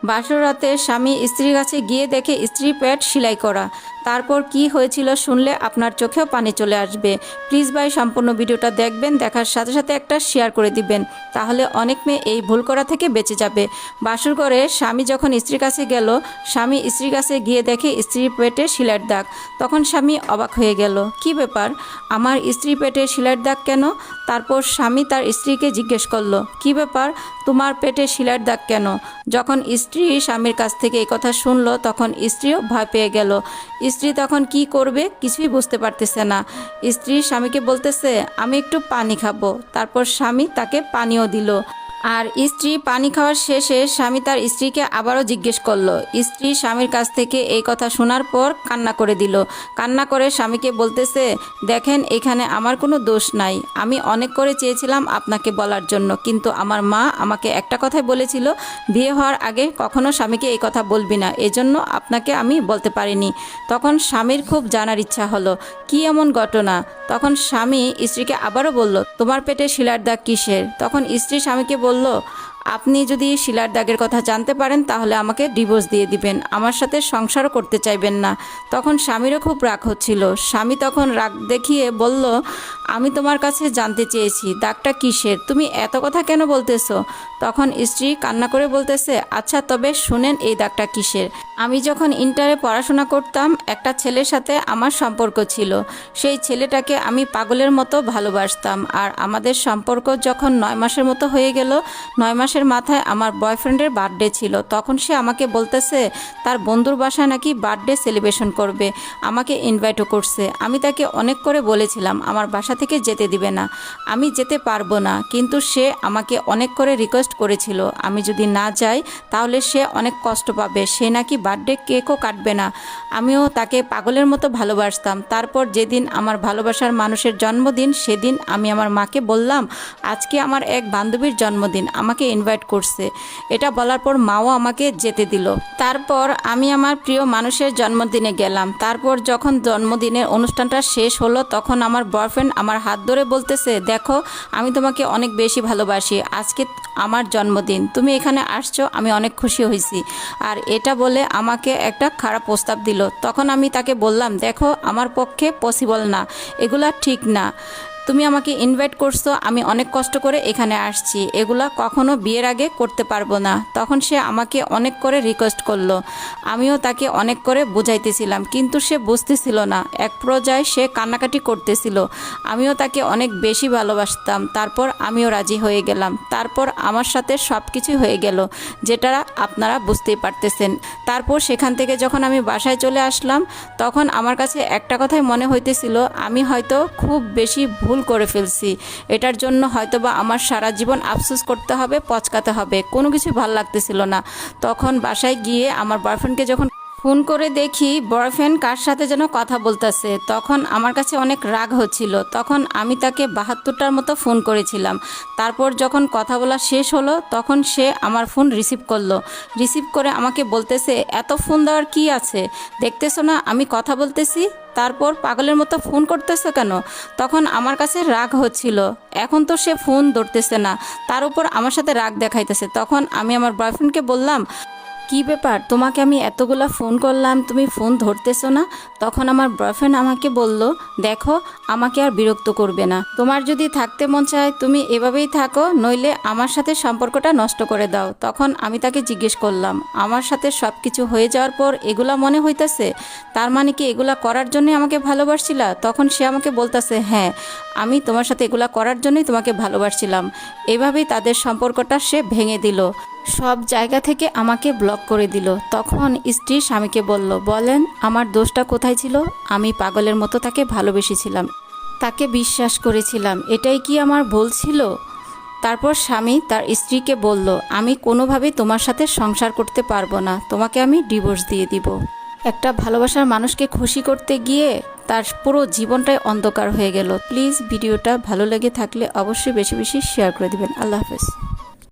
বাসর রাতে স্বামী স্ত্রীর কাছে গিয়ে দেখে স্ত্রীর পেট সেলাই করা। তারপর কি হয়েছিল শুনলে আপনার চোখেও পানি চলে আসবে। প্লিজ ভাই সম্পূর্ণ ভিডিওটা দেখবেন, দেখার সাথে সাথে একটা শেয়ার করে দিবেন, তাহলে অনেক মেয়ে এই ভুল করা থেকে বেঁচে যাবে। বাসর ঘরে স্বামী যখন স্ত্রীর কাছে গেল, স্বামী স্ত্রীর কাছে গিয়ে দেখে স্ত্রীর পেটে সেলাইয়ের দাগ। তখন স্বামী অবাক হয়ে গেল, কি ব্যাপার, আমার স্ত্রীর পেটে সেলাইয়ের দাগ কেন? তারপর স্বামী তার স্ত্রীকে জিজ্ঞেস করলো, কি ব্যাপার, তোমার পেটে সেলাইয়ের দাগ কেন? যখন স্ত্রী স্বামীর কাছ থেকে এই কথা শুনলো তখন স্ত্রীও ভয় পেয়ে গেল। স্ত্রী তখন কি করবে কিছুই বুঝতে পারতেছে না। স্ত্রী স্বামীকে বলতেছে, আমি একটু পানি খাবো। তারপর স্বামী তাকে পানিও দিল। আর স্ত্রী পানি খাওয়ার শেষে স্বামী তার স্ত্রীকে আবারও জিজ্ঞেস করলো। স্ত্রী স্বামীর কাছ থেকে এই কথা শোনার পর কান্না করে দিল। কান্না করে স্বামীকে বলতেছে, দেখেন এখানে আমার কোনো দোষ নাই, আমি অনেক করে চেয়েছিলাম আপনাকে বলার জন্য, কিন্তু আমার মা আমাকে একটা কথাই বলেছিল, বিয়ে হওয়ার আগে কখনো স্বামীকে এই কথা বলবি না, এজন্য আপনাকে আমি বলতে পারিনি। তখন স্বামীর খুব জানার ইচ্ছা হলো কি এমন ঘটনা। তখন স্বামী স্ত্রীকে আবারও বলল, তোমার পেটে সেলাইয়ের দাগ কিসের? তখন স্ত্রী স্বামীকে বলল, আপনি যদি সেলাইয়ের দাগের কথা জানতে পারেন তাহলে আমাকে ডিভোর্স দিয়ে দিবেন, আমার সাথে সংসারও করতে চাইবেন না। তখন স্বামীরও খুব রাগ হচ্ছিল। স্বামী তখন রাগ দেখিয়ে বলল, আমি তোমার কাছে জানতে চেয়েছি দাগটা কিসের, তুমি এত কথা কেন বলতেছো? তখন স্ত্রী কান্না করে বলতেছে, আচ্ছা তবে শুনেন এই দাগটা কিসের। আমি যখন ইন্টারে পড়াশোনা করতাম একটা ছেলের সাথে আমার সম্পর্ক ছিল। সেই ছেলেটাকে আমি পাগলের মতো ভালোবাসতাম। আর আমাদের সম্পর্ক যখন 9 মাসের মতো হয়ে গেল, 9 মাসের মাথায় আমার বয়ফ্রেন্ডের বার্থডে ছিল। তখন সে আমাকে বলতেছে তার বন্ধুর বাসায় নাকি বার্থডে সেলিব্রেশন করবে, আমাকে ইনভাইটও করছে। আমি তাকে অনেক করে বলেছিলাম আমার বাসা থেকে যেতে দিবে না, আমি যেতে পারবো না, কিন্তু সে আমাকে অনেক করে রিকোয়েস্ট করেছিল আমি যদি না যাই তাহলে সে অনেক কষ্ট পাবে, সে নাকি বার্থডে কেকও কাটবে না। আমিও তাকে পাগলের মতো ভালোবাসতাম। তারপর যেদিন আমার ভালোবাসার মানুষের জন্মদিন, সেদিন আমি আমার মাকে বললাম আজকে আমার এক বান্ধবীর জন্মদিন, আমাকে ইনভাইট করছে। এটা বলার পর মাও আমাকে যেতে দিল। তারপর আমি আমার প্রিয় মানুষের জন্মদিনে গেলাম। তারপর যখন জন্মদিনের অনুষ্ঠানটা শেষ হলো তখন আমার বয়ফ্রেন্ড আমার হাত ধরে বলতেছে, দেখো আমি তোমাকে অনেক বেশি ভালোবাসি, আজকে আমার জন্মদিন, তুমি এখানে আসছো, আমি অনেক খুশি হয়েছি। আর এটা বলে আমাকে একটা খারাপ প্রস্তাব দিল। তখন আমি তাকে বললাম, দেখো আমার পক্ষে পসিবল না, এগুলা ঠিক না, তুমি আমাকে ইনভাইট করছো, আমি অনেক কষ্ট করে এখানে আসছি, এগুলা কখনো বিয়ের আগে করতে পারবো না। তখন সে আমাকে অনেক করে রিকোয়েস্ট করলো, আমিও তাকে অনেক করে বোঝাইতেছিলাম, কিন্তু সে বুঝতেছিল না। এক পর্যায়ে সে কান্নাকাটি করতেছিল। আমিও তাকে অনেক বেশি ভালোবাসতাম। তারপর আমিও রাজি হয়ে গেলাম। তারপর আমার সাথে সব কিছুই হয়ে গেল, যেটা আপনারা বুঝতেই পারতেছেন। তারপর সেখান থেকে যখন আমি বাসায় চলে আসলাম তখন আমার কাছে একটা কথাই মনে হইতেছিল, আমি হয়তো খুব বেশি ভুল করে ফেলছি, এটার জন্য হয়তোবা আমার সারা জীবন আফসোস করতে হবে, পচকাতে হবে, কোনো কিছু ভালো লাগতেছিল না। তখন বাসায় গিয়ে আমার বয়ফ্রেন্ডকে যখন ফোন করে দেখি বয়ফ্রেন্ড কার সাথে যেন কথা বলতেছে, তখন আমার কাছে অনেক রাগ হচ্ছিল। তখন আমি তাকে 72টার মতো ফোন করেছিলাম। তারপর যখন কথা বলা শেষ হলো তখন সে আমার ফোন রিসিভ করলো। রিসিভ করে আমাকে বলতেছে, এত ফোন দেওয়ার কি আছে, দেখতেছো না আমি কথা বলতেছি, তারপর পাগলের মতো ফোন করতেছো কেন? তখন আমার কাছে রাগ হচ্ছিল, এখন তো সে ফোন ধরতেছে না, তার উপর আমার সাথে রাগ দেখাইতেছে। তখন আমি আমার বয়ফ্রেন্ডকে বললাম, কি ব্যাপার, তোমাকে আমি এতগুলা ফোন করলাম, তুমি ফোন ধরতেছো না? তখন আমার বয়ফ্রেন্ড আমাকে বলল, দেখো আমাকে আর বিরক্ত করবে না, তোমার যদি থাকতে মন চায় তুমি এভাবেই থাকো, নইলে আমার সাথে সম্পর্কটা নষ্ট করে দাও। তখন আমি তাকে জিজ্ঞেস করলাম, আমার সাথে সব কিছু হয়ে যাওয়ার পর এগুলা মনে হইতেছে, তার মানে কি এগুলা করার জন্যই আমাকে ভালোবাসছিলা? তখন সে আমাকে বলতেছে, হ্যাঁ আমি তোমার সাথে এগুলা করার জন্যই তোমাকে ভালোবাসছিলাম। এভাবেই তাদের সম্পর্কটা সে ভেঙে দিল, সব জায়গা থেকে আমাকে ব্লক করে দিল। তখন স্ত্রী স্বামীকে বলল, বলেন আমার দোষটা কোথায় ছিল? আমি পাগলের মতো তাকে ভালোবেসেছিলাম, তাকে বিশ্বাস করেছিলাম, এটাই কি আমার ভুল ছিল? তারপর স্বামী তার স্ত্রীকে বলল, আমি কোনোভাবেই তোমার সাথে সংসার করতে পারবো না, তোমাকে আমি ডিভোর্স দিয়ে দিব। একটা ভালোবাসার মানুষকে খুশি করতে গিয়ে তার পুরো জীবনটাই অন্ধকার হয়ে গেল। প্লিজ ভিডিওটা ভালো লেগে থাকলে অবশ্যই বেশি বেশি শেয়ার করে দিবেন। আল্লাহ হাফেজ।